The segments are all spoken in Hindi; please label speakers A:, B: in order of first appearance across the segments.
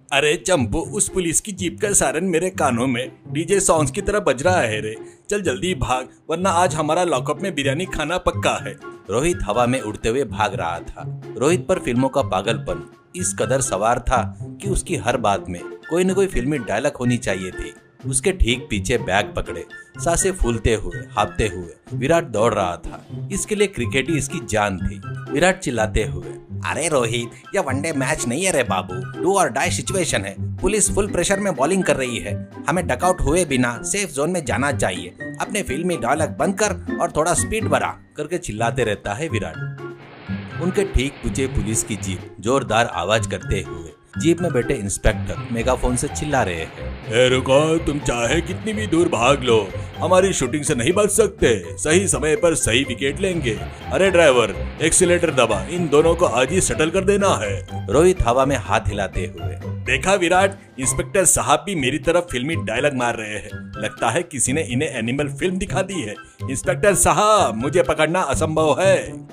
A: अरे चंपू, उस पुलिस की जीप का सायरन मेरे कानों में डीजे सॉन्ग्स की तरह बज रहा है रे। चल जल्दी भाग, वरना आज हमारा लॉकअप में बिरयानी खाना पक्का है।
B: रोहित हवा में उड़ते हुए भाग रहा था। रोहित पर फिल्मों का पागलपन इस कदर सवार था कि उसकी हर बात में कोई न कोई फिल्मी डायलॉग होनी चाहिए थी। उसके ठीक पीछे बैग पकड़े, सांसें फूलते हुए, हांफते हुए विराट दौड़ रहा था। इसके लिए क्रिकेट ही इसकी जान थी। विराट चिल्लाते हुए, अरे रोहित, यह वनडे मैच नहीं है रे बाबू, डू और डाई सिचुएशन है। पुलिस फुल प्रेशर में बॉलिंग कर रही है, हमें डकआउट हुए बिना सेफ जोन में जाना चाहिए। अपने फिल्मी डायलॉग बंद कर और थोड़ा स्पीड बढ़ा करके चिल्लाते रहता है विराट। उनके ठीक पीछे पुलिस की जीप जोरदार आवाज करते हुए जीप में बैठे इंस्पेक्टर मेगाफोन से चिल्ला रहे हैं,
A: रुको, तुम चाहे कितनी भी दूर भाग लो, हमारी शूटिंग से नहीं बच सकते। सही समय पर सही विकेट लेंगे। अरे ड्राइवर, एक्सीलेटर दबा, इन दोनों को आज ही सेटल कर देना है।
B: रोहित हवा में हाथ हिलाते हुए,
A: देखा विराट, इंस्पेक्टर साहब भी मेरी तरफ फिल्मी डायलॉग मार रहे हैं। लगता है किसी ने इन्हें एनिमल फिल्म दिखा दी है। इंस्पेक्टर साहब, मुझे पकड़ना असंभव है।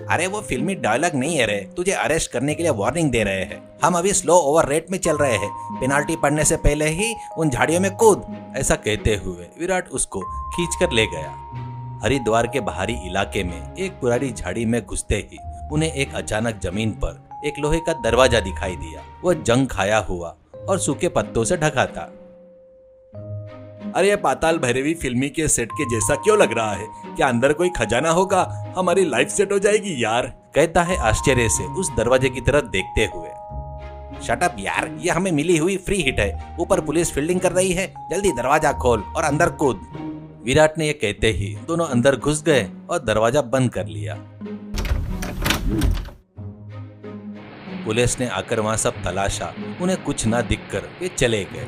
B: अरे वो फिल्मी डायलॉग नहीं है रे, तुझे अरेस्ट करने के लिए वार्निंग दे रहे हैं। हम अभी स्लो ओवर रेट में चल रहे हैं, पेनाल्टी पड़ने से पहले ही उन झाड़ियों में कूद। ऐसा कहते हुए विराट उसको खींचकर ले गया। हरिद्वार के बाहरी इलाके में एक पुरानी झाड़ी में घुसते ही उन्हें एक अचानक जमीन पर एक लोहे का दरवाजा दिखाई दिया। वो जंग खाया हुआ और सूखे पत्तों से ढका था।
A: अरे ये पाताल भैरवी फिल्मी के सेट के जैसा क्यों लग रहा है? क्या अंदर कोई खजाना होगा? हमारी लाइफ सेट हो जाएगी यार,
B: कहता है आश्चर्य से उस दरवाजे की तरफ देखते हुए। शट अप यार, ये हमें मिली हुई फ्री हिट है। ऊपर पुलिस फील्डिंग कर रही है, जल्दी दरवाजा खोल और अंदर कूद। विराट ने ये कहते ही दोनों अंदर घुस गए और दरवाजा बंद कर लिया। पुलिस ने आकर वहां सब तलाशा, उन्हें कुछ ना दिखकर वे चले गए।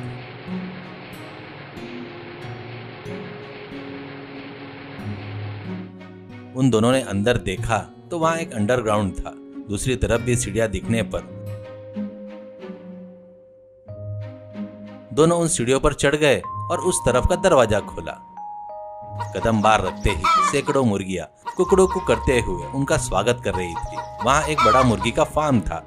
B: उन दोनों ने अंदर देखा तो वहां एक अंडरग्राउंड था। दूसरी तरफ भी सीढ़ियां दिखने पर दोनों उन सीढ़ियों पर चढ़ गए और उस तरफ का दरवाजा खोला। कदम बाहर रखते ही सैकड़ों मुर्गियां कुकड़ों को करते हुए उनका स्वागत कर रही थी। वहां एक बड़ा मुर्गी का फार्म था।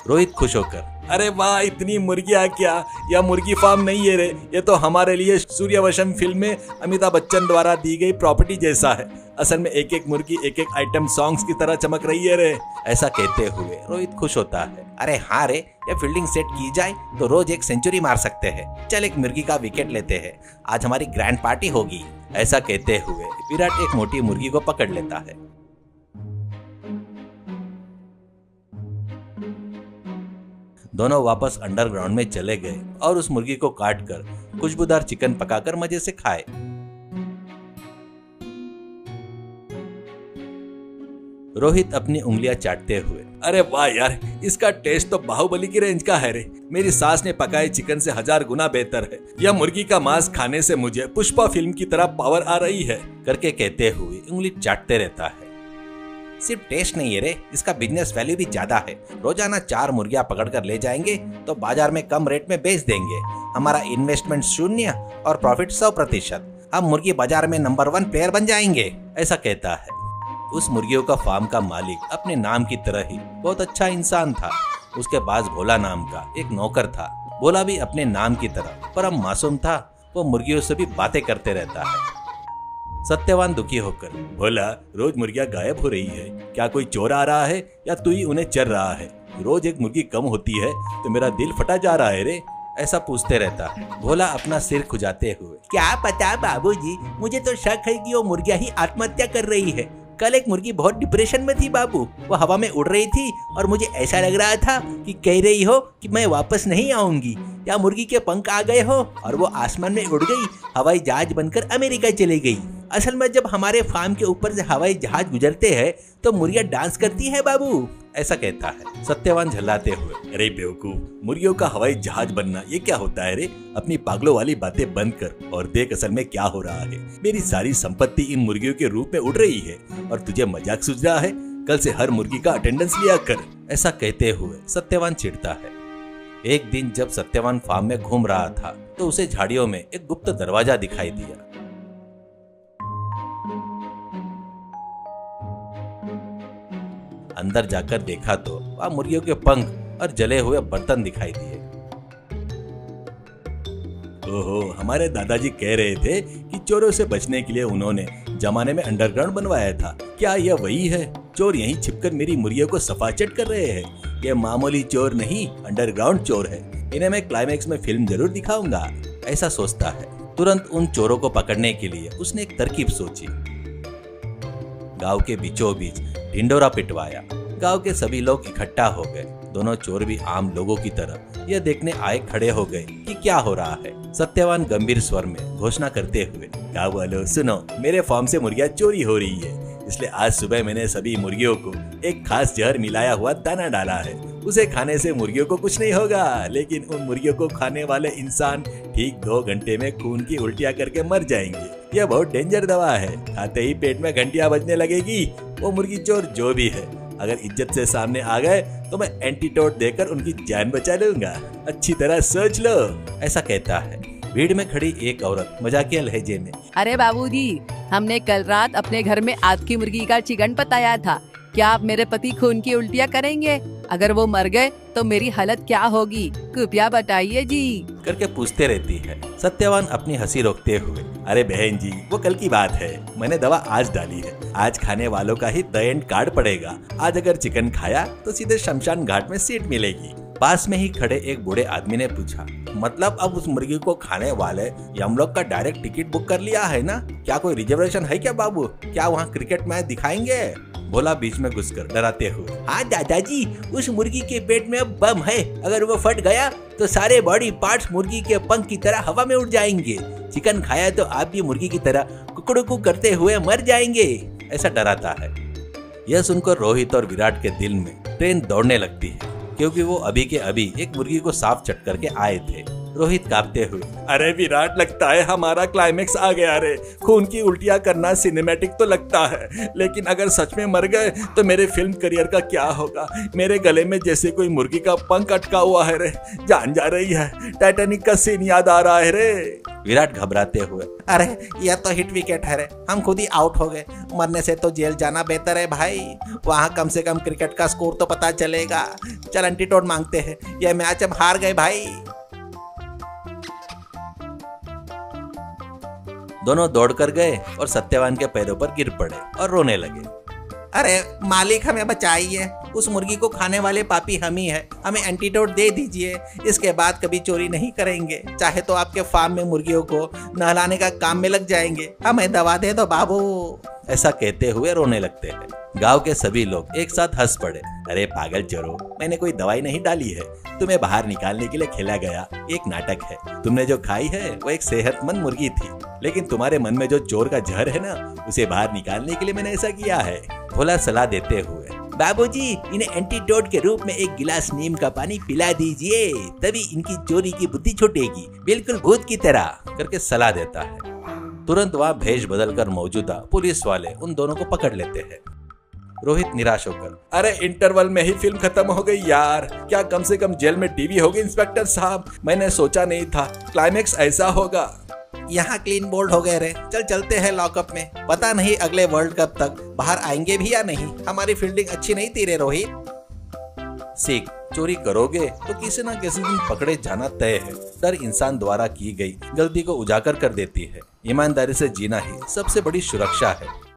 B: रोहित खुश होकर,
A: अरे वाह, इतनी मुर्गियां क्या? यह मुर्गी फार्म नहीं है रे, ये तो हमारे लिए सूर्यवंशम फिल्म में अमिताभ बच्चन द्वारा दी गई प्रॉपर्टी जैसा है। असल में एक एक मुर्गी एक एक आइटम सॉन्ग्स की तरह चमक रही है रे।
B: ऐसा कहते हुए रोहित खुश होता है। अरे हाँ रे, ये फील्डिंग सेट की जाए तो रोज एक सेंचुरी मार सकते हैं। चल एक मुर्गी का विकेट लेते हैं, आज हमारी ग्रैंड पार्टी होगी। ऐसा कहते हुए विराट एक मोटी मुर्गी को पकड़ लेता है। दोनों वापस अंडरग्राउंड में चले गए और उस मुर्गी को काटकर खुशबूदार चिकन पकाकर मजे से खाए। रोहित अपनी उंगलियां चाटते हुए,
A: अरे वाह यार, इसका टेस्ट तो बाहुबली की रेंज का है रे। मेरी सास ने पकाए चिकन से 1000 गुना बेहतर है। यह मुर्गी का मांस खाने से मुझे पुष्पा फिल्म की तरह पावर आ रही है,
B: करके कहते हुए उंगली चाटते रहता है। सिर्फ टेस्ट नहीं है रे, इसका बिजनेस वैल्यू भी ज्यादा है। रोजाना 4 मुर्गियां पकड़कर ले जाएंगे तो बाजार में कम रेट में बेच देंगे। हमारा इन्वेस्टमेंट 0 और प्रॉफिट 100%। हम मुर्गी बाजार में नंबर 1 प्लेयर बन जाएंगे। ऐसा कहता है। उस मुर्गियों का फार्म का मालिक अपने नाम की तरह ही बहुत अच्छा इंसान था। उसके पास भोला नाम का एक नौकर था। भोला भी अपने नाम की तरह परम मासूम था। वो मुर्गियों से भी बातें करते रहता है। सत्यवान दुखी होकर,
A: भोला, रोज मुर्गियां गायब हो रही है। क्या कोई चोर आ रहा है या तू ही उन्हें चर रहा है? रोज एक मुर्गी कम होती है तो मेरा दिल फटा जा रहा है रे।
B: ऐसा पूछते रहता है। भोला अपना सिर खुजाते हुए,
C: क्या पता बाबूजी, मुझे तो शक है कि वो मुर्गियां ही आत्महत्या कर रही है। कल एक मुर्गी बहुत डिप्रेशन में थी बाबू, वो हवा में उड़ रही थी और मुझे ऐसा लग रहा था कि कह रही हो कि मैं वापस नहीं आऊंगी, या मुर्गी के पंख आ गए हो और वो आसमान में उड़ गई, हवाई जहाज बनकर अमेरिका चली गई। असल में जब हमारे फार्म के ऊपर से हवाई जहाज गुजरते हैं तो मुर्गियां डांस करती है बाबू।
B: ऐसा कहता है सत्यवान झल्लाते हुए।
A: अरे बेवकूफ, मुर्गियों का हवाई जहाज बनना ये क्या होता है रे? अपनी पागलों वाली बातें बंद कर और देख असल में क्या हो रहा है। मेरी सारी संपत्ति इन मुर्गियों के रूप में उड़ रही है और तुझे मजाक सूझ रहा है। कल से हर मुर्गी का अटेंडेंस लिया कर।
B: ऐसा कहते हुए सत्यवान चिढ़ता है। एक दिन जब सत्यवान फार्म में घूम रहा था तो उसे झाड़ियों में एक गुप्त दरवाजा दिखाई दिया। अंदर जाकर देखा तो वहाँ मुर्गियों के पंख और जले हुए बर्तन दिखाई दिए।
A: ओहो, हमारे दादाजी कह रहे थे कि चोरों से बचने के लिए उन्होंने जमाने में अंडरग्राउंड बनवाया था। क्या यह वही है? चोर यहीं छिपकर मेरी मुर्गियों को सफाचट कर रहे हैं। ये मामूली चोर नहीं, अंडरग्राउंड चोर है। इन्हें मैं क्लाइमेक्स में फिल्म जरूर दिखाऊंगा,
B: ऐसा सोचता है। तुरंत उन चोरों को पकड़ने के लिए उसने एक तरकीब सोची। गांव के बीचों बीच ढिंडोरा पिटवाया। गांव के सभी लोग इकट्ठा हो गए। दोनों चोर भी आम लोगों की तरह यह देखने आए खड़े हो गए कि क्या हो रहा है। सत्यवान गंभीर स्वर में घोषणा करते हुए,
A: गाँव वालों सुनो, मेरे फार्म से मुर्गियां चोरी हो रही है, इसलिए आज सुबह मैंने सभी मुर्गियों को एक खास जहर मिलाया हुआ दाना डाला है। उसे खाने से मुर्गियों को कुछ नहीं होगा, लेकिन उन मुर्गियों को खाने वाले इंसान ठीक 2 घंटे में खून की उल्टियां करके मर जाएंगे। यह बहुत डेंजर दवा है। खाते ही पेट में घंटियां बजने लगेगी। वो मुर्गी चोर जो भी है, अगर इज्जत से सामने आ गए तो मैं एंटीडोट देकर उनकी जान बचा लूंगा। अच्छी तरह सोच लो,
B: ऐसा कहता है। भीड़ में खड़ी एक औरत मजाकिया लहजे में,
D: अरे बाबूजी, हमने कल रात अपने घर में आपकी मुर्गी का चिकन पकाया था। क्या आप मेरे पति खून की उल्टियाँ करेंगे? अगर वो मर गए तो मेरी हालत क्या होगी? कृपया बताइए जी,
B: करके पूछते रहती है। सत्यवान अपनी हंसी रोकते हुए,
A: अरे बहन जी, वो कल की बात है। मैंने दवा आज डाली है। आज खाने वालों का ही द एंड कार्ड पड़ेगा। आज अगर चिकन खाया तो सीधे शमशान घाट में सीट मिलेगी।
B: पास में ही खड़े एक बूढ़े आदमी ने पूछा,
C: मतलब अब उस मुर्गी को खाने वाले हम लोग का डायरेक्ट टिकट बुक कर लिया है ना? क्या कोई रिजर्वेशन है क्या बाबू? क्या वहाँ क्रिकेट मैच दिखाएंगे?
B: बोला बीच में घुसकर डराते हुए।
C: हाँ दादाजी, उस मुर्गी के पेट में अब बम है। अगर वो फट गया तो सारे बॉडी पार्ट्स मुर्गी के पंख की तरह हवा में उड़ जाएंगे। चिकन खाया तो आप भी मुर्गी की तरह कुकड़ुकू करते हुए मर जाएंगे,
B: ऐसा डराता है। यह सुनकर रोहित और विराट के दिल में ट्रेन दौड़ने लगती है, क्योंकि वो अभी के अभी एक मुर्गी को साफ चट करके आए थे। रोहित कांपते हुए,
A: अरे विराट, लगता है हमारा क्लाइमेक्स आ गया रे। खून की उल्टियां करना सिनेमैटिक तो लगता है, लेकिन अगर सच में मर गए तो मेरे फिल्म करियर का क्या होगा? मेरे गले में जैसे कोई मुर्गी का पंख अटका हुआ है रे। जान जा रही है। टाइटैनिक का सीन याद आ रहा है रे।
B: विराट घबराते हुए,
C: अरे यह तो हिट विकेट है रे, हम खुद ही आउट हो गए। मरने से तो जेल जाना बेहतर है भाई। वहाँ कम से कम क्रिकेट का स्कोर तो पता चलेगा। चल एंटीडोट मांगते हैं, यह मैच हम हार गए भाई।
B: दोनों दौड़कर गए और सत्यवान के पैरों पर गिर पड़े और रोने लगे।
C: अरे मालिक, हमें बचाइए। उस मुर्गी को खाने वाले पापी हम ही है। हमें एंटीडोट दे दीजिए। इसके बाद कभी चोरी नहीं करेंगे। चाहे तो आपके फार्म में मुर्गियों को नहलाने का काम में लग जाएंगे। हमें दवा दे दो बाबू,
B: ऐसा कहते हुए रोने लगते हैं। गांव के सभी लोग एक साथ हंस पड़े।
A: अरे पागल चोरों, मैंने कोई दवाई नहीं डाली है। तुम्हें बाहर निकालने के लिए खेला गया एक नाटक है। तुमने जो खाई है वो एक सेहतमंद मुर्गी थी, लेकिन तुम्हारे मन में जो चोर का जहर है ना, उसे बाहर निकालने के लिए मैंने ऐसा किया है।
B: भोला सलाह देते हुए,
C: बाबूजी, इन्हें एंटीडोट के रूप में एक गिलास नीम का पानी पिला दीजिए, तभी इनकी चोरी की बुद्धि छूटेगी, बिल्कुल भूत की तरह,
B: करके सलाह देता है। तुरंत वहाँ भेष बदलकर मौजूदा पुलिस वाले उन दोनों को पकड़ लेते हैं। रोहित निराश होकर,
A: अरे इंटरवल में ही फिल्म खत्म हो गई यार। क्या कम से कम जेल में टीवी होगी इंस्पेक्टर साहब? मैंने सोचा नहीं था क्लाइमेक्स ऐसा होगा।
C: यहाँ क्लीन बोल्ड हो गए रे। चल चलते हैं लॉकअप में। पता नहीं अगले वर्ल्ड कप तक बाहर आएंगे भी या नहीं। हमारी फील्डिंग अच्छी नहीं थी रे रोहित।
B: सीख, चोरी करोगे तो किसी न किसी दिन पकड़े जाना तय है। डर इंसान द्वारा की गई गलती को उजागर कर देती है। ईमानदारी से जीना ही सबसे बड़ी सुरक्षा है।